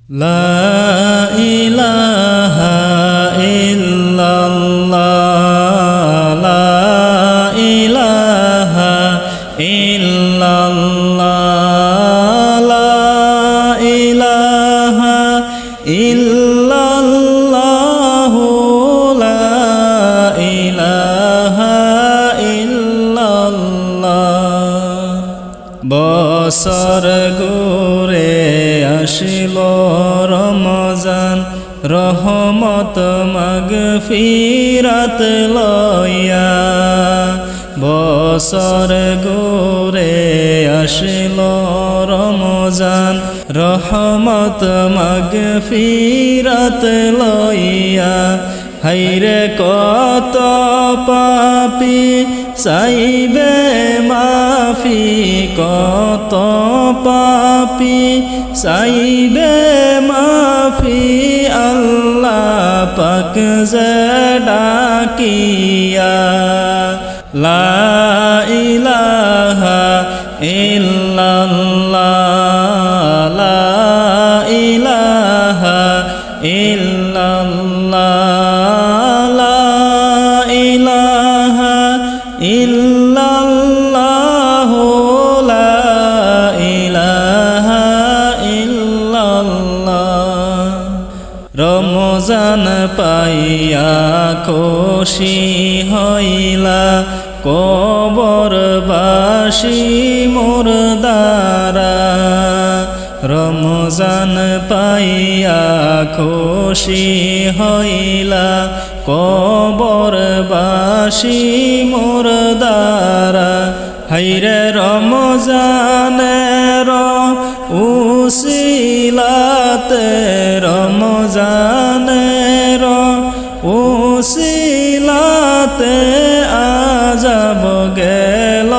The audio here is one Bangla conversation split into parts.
লা ইলাহা ইল্লাল্লাহ লা ইলাহা ইল্লাল্লাহ লা ইলাহা ইল্লাল্লাহ লা ইলাহা ইল্লাল্লাহ বছর ঘুরে আসিল রমজান রহমত মাগফিরাত লইয়া বছর ঘুরে আসিল রমজান রহমত মাগফিরাত লইয়া হাইরে কত পাপী চাইবে মাফি কত পাপী চাইবে মাফি আল্লাহ পাক যে ডাকিয়া লা ইলাহা ইল্লাল্লাহ লা ইলাহা ইল্লাল্লাহ লা ইলাহা ইল্লাল্লাহ লা ইলাহা ইল্লাল্লাহ রমজান পাইয়া খুশি হইলা কবরবাসী মুরদারা রমজান পাইয়া খুশি হইলা কবরবাসী মুরদারা হাইরে রমজানের উসিলাতে রমজানের উসিলাতে আযাব গেল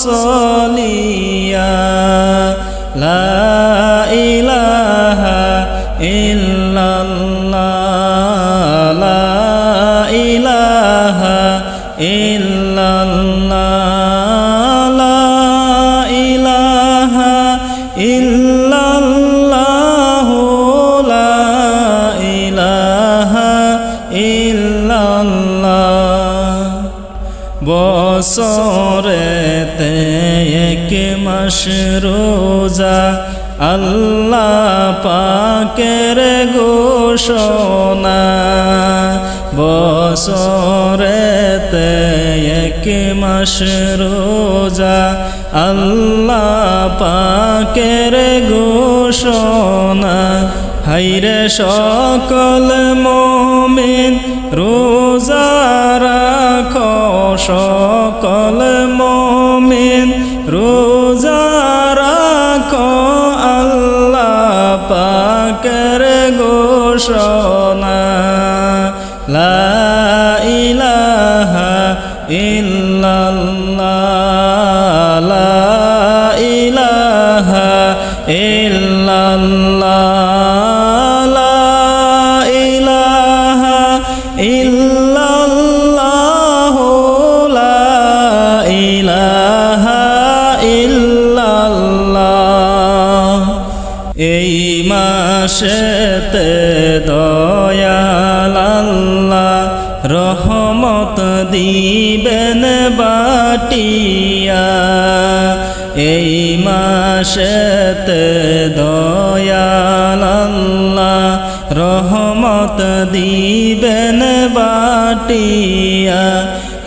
চলিয়া লা ইলাহা ইল্লাল্লাহ লা ইলাহা ইল্লাল্লাহ লা ইলাহা ইল্লাল্লাহ লা ইলাহা ইল্লাল্লাহ বছরেতে এক মাস রোজা আল্লাহ পাকের ঘোষণা বছরেতে এক মাস রোজা আল্লাহ পাকের ঘোষণা হাইরে সকল মুমিন রোজা রাখো সকল মুমিন রোজা রাখো আল্লাহ পাকের ঘোষণা লা ইলাহা ইল্লাল্লাহ লা ইলাহা ইল্লাল্লাহ লা ইলাহা ইল্লাল্লাহ লা ইলাহা ইল্লাল্লাহ এই মাসেতে দয়াল আল্লাহ রহমত দিবেন বাটিয়া এই মাসেতে দয়াল আল্লাহ রহমত দিবেন বাটিয়া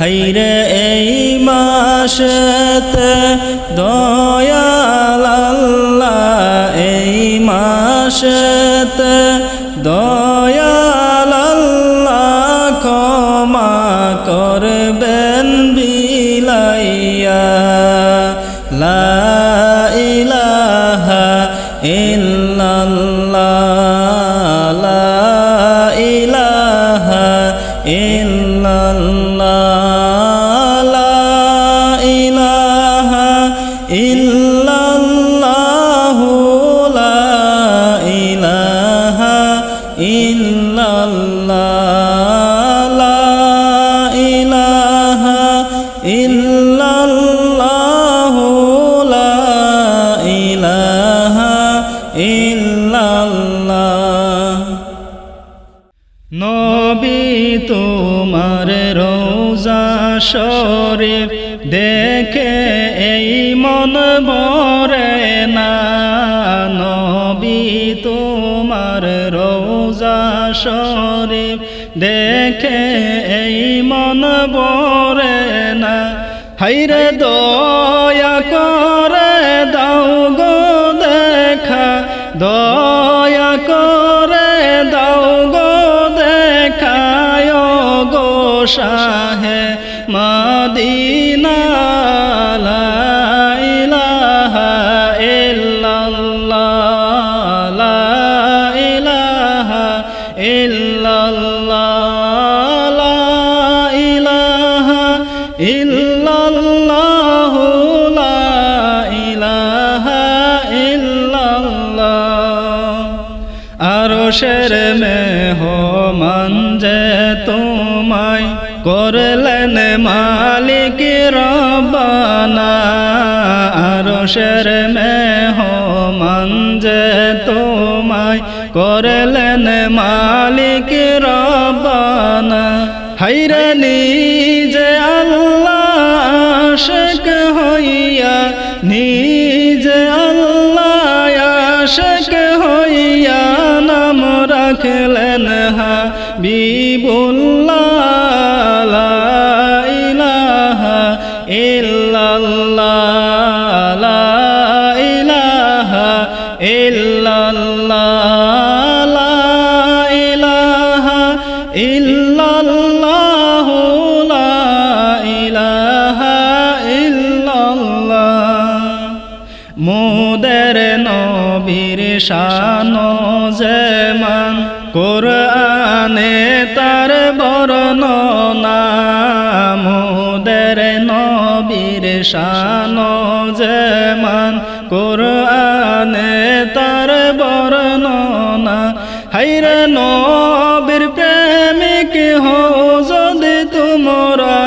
হাইরে এই মাসেতে দয়াল আল্লাহ এই মাসেতে দয়াল আল্লাহ ক্ষমা করবেন বিলাইয়া লা ইলাহা ইল্লাল্লাহ লা ইলাহা ইল্লাল্লাহ লা ইলাহা ইল্লাল্লাহ লা ইলাহা ইল্লাল্লাহ লা ইলাহা ইল্লাল্লাহ লা ইলাহা ইল্লাল্লাহ আল্লাহ। নবী তোমার রওজা শরীফ দেখে এই মন ভরে না, নবী তোমার রওজা শরীফ দেখে এই মন ভরে না। হায়রে দয়া করে দাও গো দেখা, দয়া করে দাও গো দেখা ও গো শাহে মদিনা। লা ইলাহা ইল্লাল্লাহ, লা ইলাহা ইল্লাল্লাহ, লা ইলাহা ইল্লাল্লাহ, লা ইলাহা ইল্লাল্লাহ। আরশের মেহমান যে তোমায় করলেন মালিক রব্বানা, আরশের মেহমান যে তোমায় করলেন মালিক রব্বানা। হায়রে নিজে আল্লাহ আশিক হইয়া, নিজে আল্লাহ আশিক হইয়া নাম রাখলেন হাবিবুল্লাহ। লা ইলাহা ইল্লাল্লাহ, লা ইলাহা ইল্লাল্লাহ, লা ইলাহা ইল্লাল্লাহ, লা ইলাহা ইল্লাল্লাহ। মোদের নবীর শান যেমন কোরআনে তার বর্ণনা, মোদের নবীর শান যেমন কোরআনে তার বর্ণনা। হায়রে নবীর প্রেমিক হও যদি তোমরা,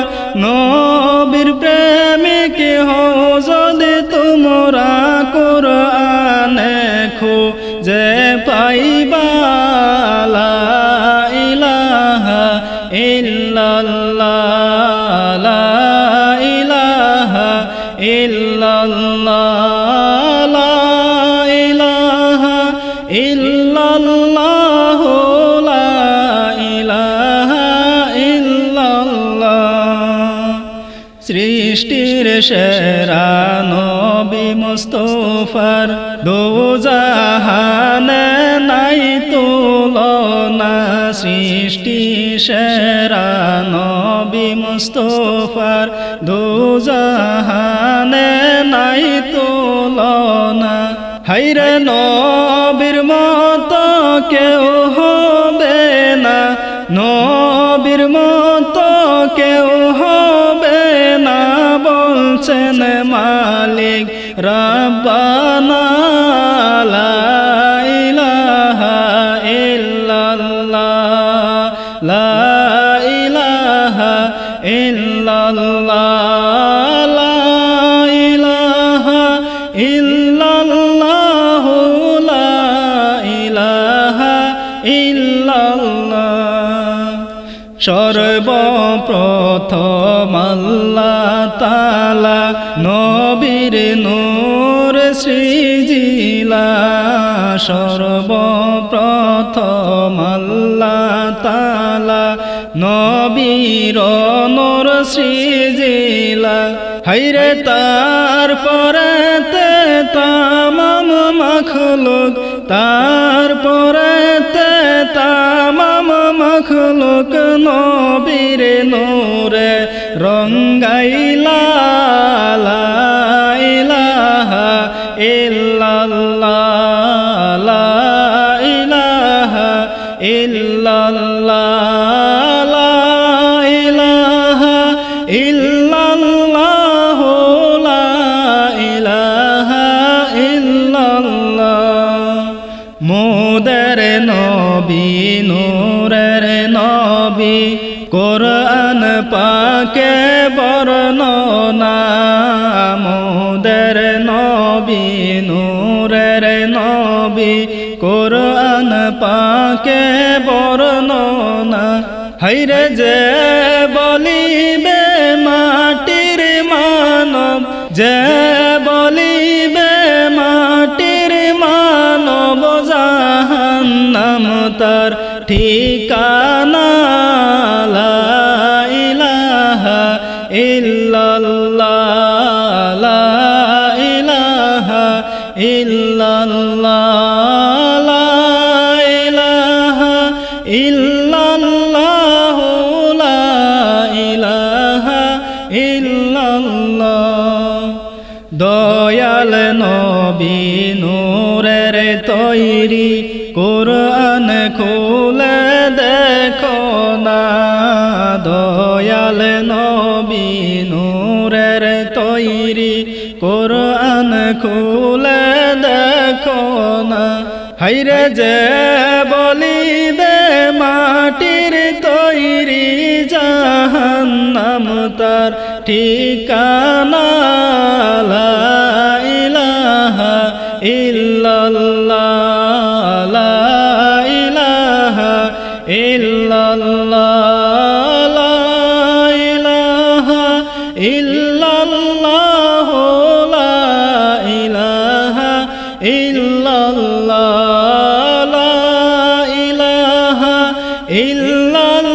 নবীর প্রেমিক হও যদি তোমরা, কোরআনে খুঁজে পাইবা। লা ইলাহা ইল্লাল্লাহ, লা ইলাহা ইল্লাল্লাহ, লা ইলাহা ইল্লাল্লাহ, লা ইলাহা ইল্লাল্লাহ। সৃষ্টির সেরা নবী মুস্তাফার দোজাহানে নাই তুলনা, সৃষ্টি সেরা নবী মুস্তাফার দোজাহানে নাই তুলনা। হায়রে নবীর মতো কেউ হবে না, নবীর মতো কেউ হবে না, বলছেন মালিক রব্বানা। লা ইলাহা ইল্লাল্লাহ, লা ইলাহা ইল্লাল্লাহ, লা ইলাহা ইল্লাল্লাহ, লা ইলাহা ইল্লাল্লাহ। সর্বপ্রথম আল্লাহ তাআলা নবীর নূর সৃজিলা, সর্বপ্রথম আল্লাহ তাআলা নবীর নূর সৃজিলা। হায়রে তারপরে তামাম মাখলুক, তারপরে তামাম মাখলুক নবীর নূরে রঙ্গাইলা। লা ইলাহা ইল্লাল্লাহ, লা ইলাহা ইল্লাল্লাহ, লা ইলাহা ইল্লাল্লাহ, লা ইলাহা ইল্লাল্লাহ। মোদের নবী নূরের নবী, কোরআন পাকে বর্ণনা, মোদের নবী নূরের নবী, কোরআন কোরআন পাকে বর্ণনা হাইরে যে বলিবে মাটির মানব যে বলিবে মাটির মানব জাহান্নাম তার ঠিকানা লা ইলাহা ইল্লাল্লাহ লা ইলাহা ইল্লাল্লাহ লা ইলাহা ইল্লাল্লাহ লা ইলাহা ইল্লাল্লাহ দয়াল নবী নূরের তৈরি কোরআন খুলে দেখো না দয়াল নবী নূরের তৈরি কোরআন খুলে দেখো না হাইরে যে বলিবে মাটির তৈরি জাহান্নাম তার ঠিকানা লা ইলাহা ইল্লাল্লাহ লা ইলাহা ইল্লাল্লাহ লা ইলাহা ইল্লাল্লাহ লা ইলাহা ইল্লাল্লাহ লা ইলাহা ইল্লাল্লাহ